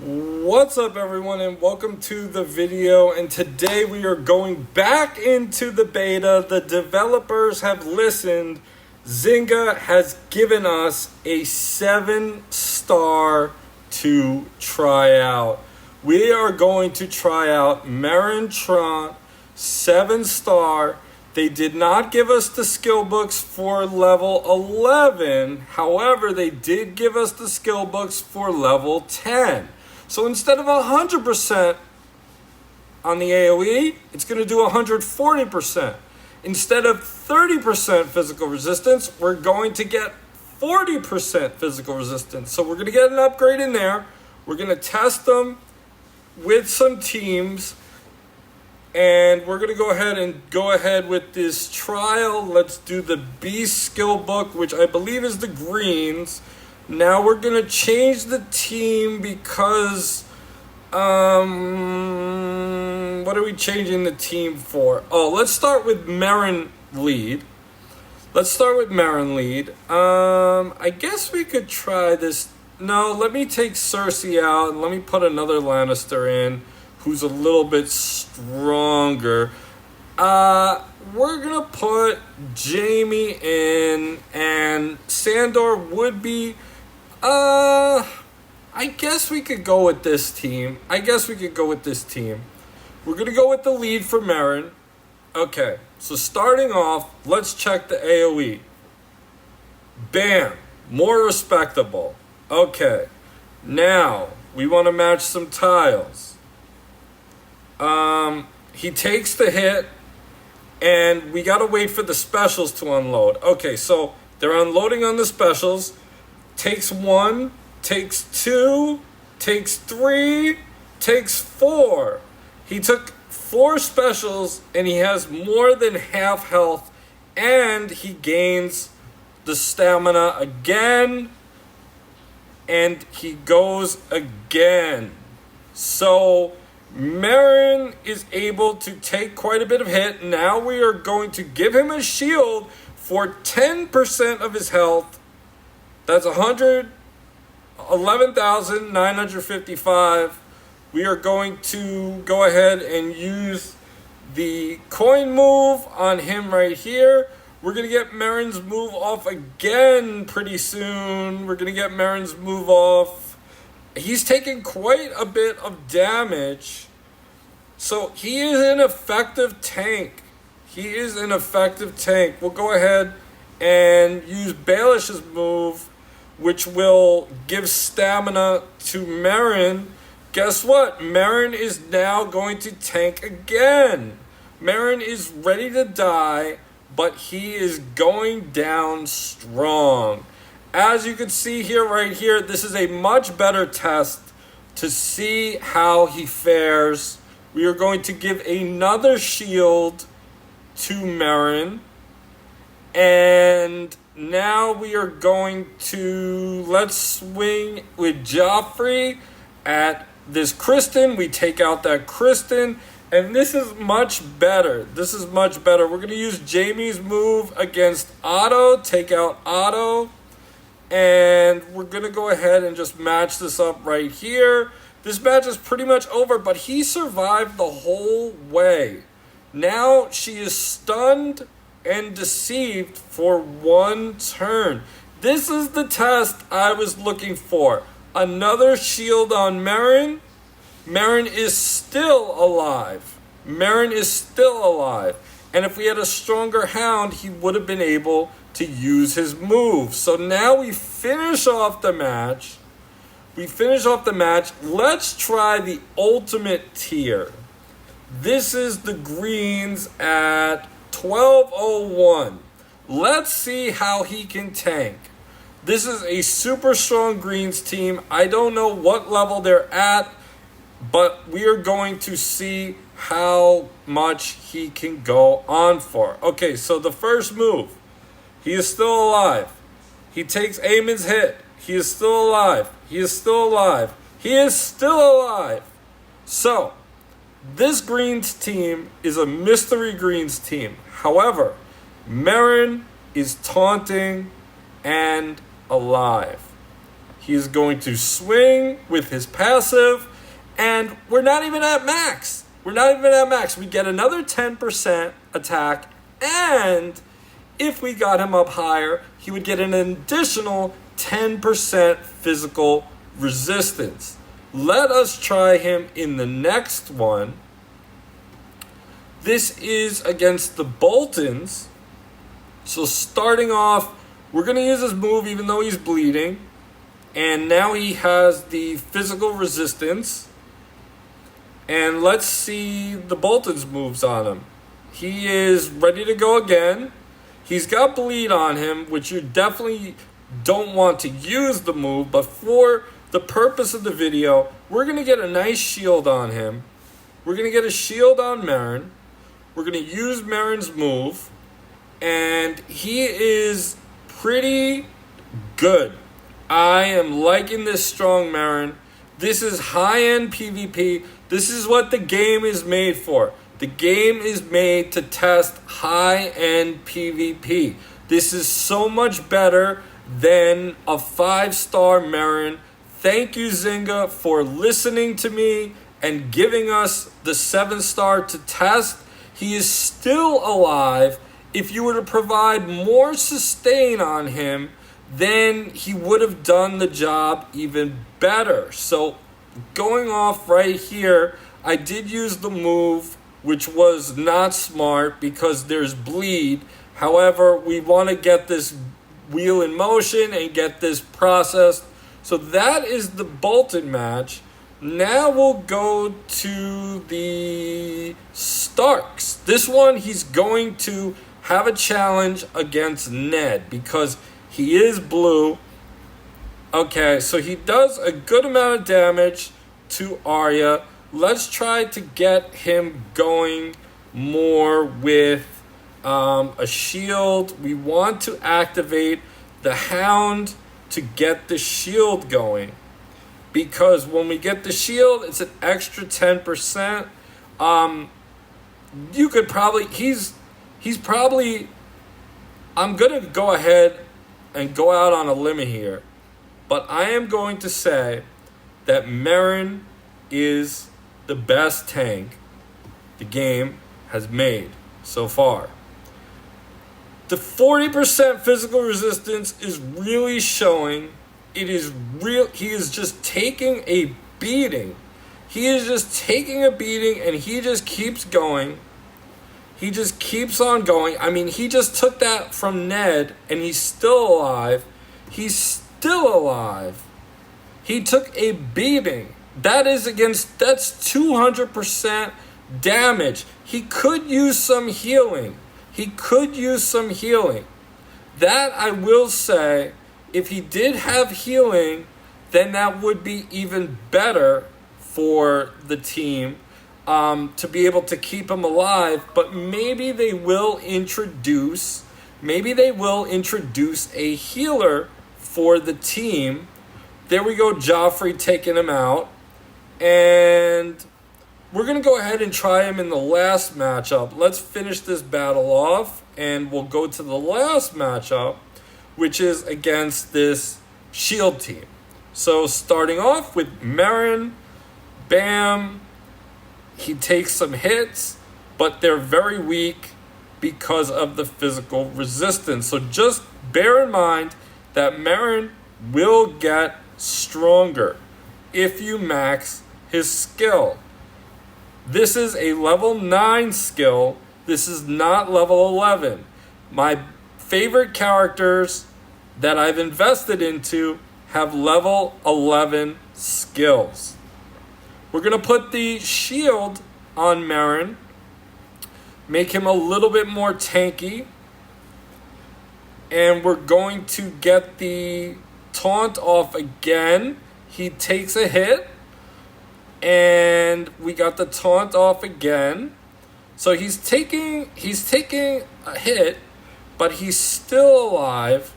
What's up, everyone, and welcome to the video. And today we are going back into the beta. The developers have listened. Zynga has given us a 7-star to try out. We are going to try out MERYN TRANT 7-star. They did not give us the skill books for level 11. However, they did give us the skill books for level 10. So instead of 100% on the AoE, it's going to do 140%. Instead of 30% physical resistance, we're going to get 40% physical resistance. So we're going to get an upgrade in there. We're going to test them with some teams. And we're going to go ahead with this trial. Let's do the Beast skill book, which I believe is the greens. Now we're going to change the team because, what are we changing the team for? Oh, let's start with Marin Lead. I guess we could try this. No, let me take Cersei out and let me put another Lannister in who's a little bit stronger. We're going to put Jaime in, and Sandor would be... I guess we could go with this team. We're going to go with the lead for MERYN. Okay, so starting off, let's check the AoE. Bam, more respectable. Okay, now we want to match some tiles. He takes the hit, and we got to wait for the specials to unload. Okay, so they're unloading on the specials. Takes 1, takes 2, takes 3, takes 4. He took 4 specials and he has more than half health, and he gains the stamina again, and he goes again. So MERYN is able to take quite a bit of hit. Now we are going to give him a shield for 10% of his health. That's 111,955. We are going to go ahead and use the coin move on him right here. We're going to get MERYN's move off again pretty soon. He's taking quite a bit of damage. So he is an effective tank. We'll go ahead and use Baelish's move, which will give stamina to MERYN. Guess what? MERYN is now going to tank again. MERYN is ready to die, but he is going down strong. As you can see here, right here, this is a much better test to see how he fares. We are going to give another shield to MERYN. And now we are going to, let's swing with Joffrey at this Kristen. We take out that Kristen, and this is much better. We're going to use Jaime's move against Otto, take out Otto, and we're going to go ahead and just match this up right here. This match is pretty much over, but he survived the whole way. Now she is stunned and deceived for 1 turn. This is the test I was looking for. Another shield on MERYN. MERYN is still alive. And if we had a stronger Hound, he would have been able to use his move. So now we finish off the match. Let's try the ultimate tier. This is the greens at 1201. Let's see how he can tank. This is a super strong greens team. I don't know what level they're at, but we are going to see how much he can go on for. Okay, so the first move. He is still alive. He takes Aemon's hit. He is still alive. So, this greens team is a mystery greens team. However, MERYN is taunting and alive. He is going to swing with his passive, and we're not even at max. We get another 10% attack, and if we got him up higher, he would get an additional 10% physical resistance. Let us try him in the next one. This is against the Boltons. So starting off, we're going to use his move even though he's bleeding. And now he has the physical resistance. And let's see the Bolton's moves on him. He is ready to go again. He's got bleed on him, which you definitely don't want to use the move. But for the purpose of the video, we're going to get a nice shield on him. We're going to get a shield on MERYN. We're going to use MERYN's move. And he is pretty good. I am liking this strong MERYN. This is high-end PvP. This is what the game is made for. The game is made to test high-end PvP. This is so much better than a 5-star MERYN. Thank you, Zynga, for listening to me and giving us the 7-star to test. He is still alive. If you were to provide more sustain on him, then he would have done the job even better. So going off right here, I did use the move, which was not smart because there's bleed. However, we want to get this wheel in motion and get this processed. So that is the Bolton match. Now we'll go to the Starks. This one, he's going to have a challenge against Ned because he is blue. Okay, so he does a good amount of damage to Arya. Let's try to get him going more with a shield. We want to activate the Hound to get the shield going. Because when we get the shield, it's an extra 10%. You could probably... He's probably... I'm going to go ahead and go out on a limb here. But I am going to say that MERYN is the best tank the game has made so far. The 40% physical resistance is really showing. It is real. He is just taking a beating. He is just taking a beating and he just keeps going. He just keeps on going. I mean, he just took that from Ned and he's still alive. He's still alive. He took a beating. That's 200% damage. He could use some healing. That I will say, if he did have healing, then that would be even better for the team to be able to keep him alive. But maybe they will introduce a healer for the team. There we go, Joffrey taking him out. And we're going to go ahead and try him in the last matchup. Let's finish this battle off, and we'll go to the last matchup, which is against this shield team. So starting off with MERYN, bam, he takes some hits, but they're very weak because of the physical resistance. So just bear in mind that MERYN will get stronger if you max his skill. This is a level 9 skill. This is not level 11. My favorite characters that I've invested into have level 11 skills. We're going to put the shield on MERYN, make him a little bit more tanky, and we're going to get the taunt off again. He takes a hit, and we got the taunt off again. So he's taking a hit, but he's still alive,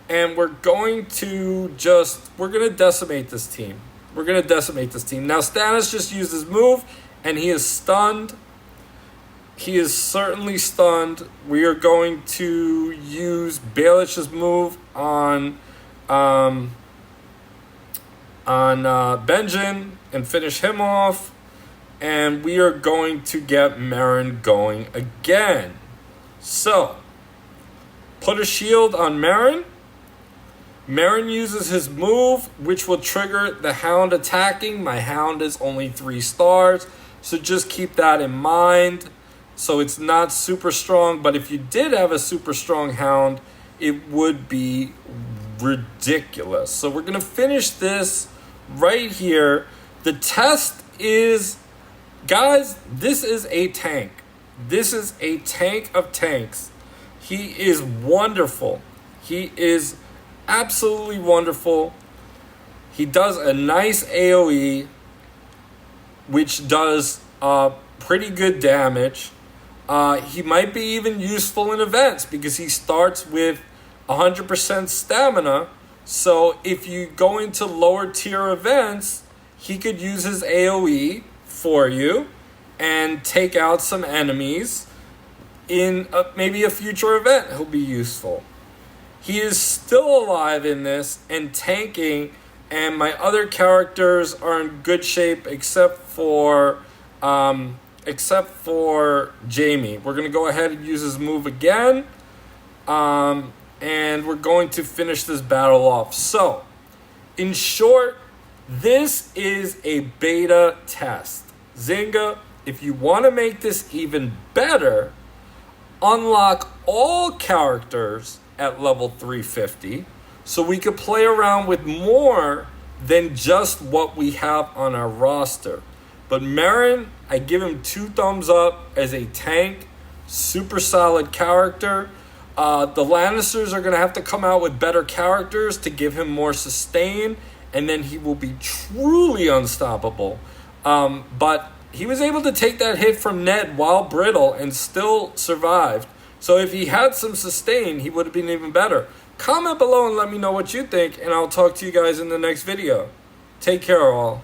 and we're going to decimate this team. Now Stannis just used his move, and he is stunned. He is certainly stunned. We are going to use Baelish's move on on Benjen and finish him off. And we are going to get MERYN going again. So, put a shield on MERYN. MERYN uses his move, which will trigger the Hound attacking. My Hound is only 3 stars, so just keep that in mind. So it's not super strong, but if you did have a super strong Hound, it would be ridiculous. So we're going to finish this right here. The test is, guys, this is a tank. This is a tank of tanks. He is wonderful. He is absolutely wonderful. He does a nice AoE, which does pretty good damage. He might be even useful in events because he starts with 100% stamina. So if you go into lower tier events, he could use his AoE for you and take out some enemies. In maybe a future event, he'll be useful. He is still alive in this and tanking, and my other characters are in good shape except for Jamie. We're going to go ahead and use his move again, and we're going to finish this battle off. So, in short, this is a beta test. Zynga, if you want to make this even better, unlock all characters at level 350 so we could play around with more than just what we have on our roster. But MERYN, I give him 2 thumbs up as a tank, super solid character. The Lannisters are going to have to come out with better characters to give him more sustain, and then he will be truly unstoppable. But he was able to take that hit from Ned while brittle and still survived. So if he had some sustain, he would have been even better. Comment below and let me know what you think, and I'll talk to you guys in the next video. Take care, all.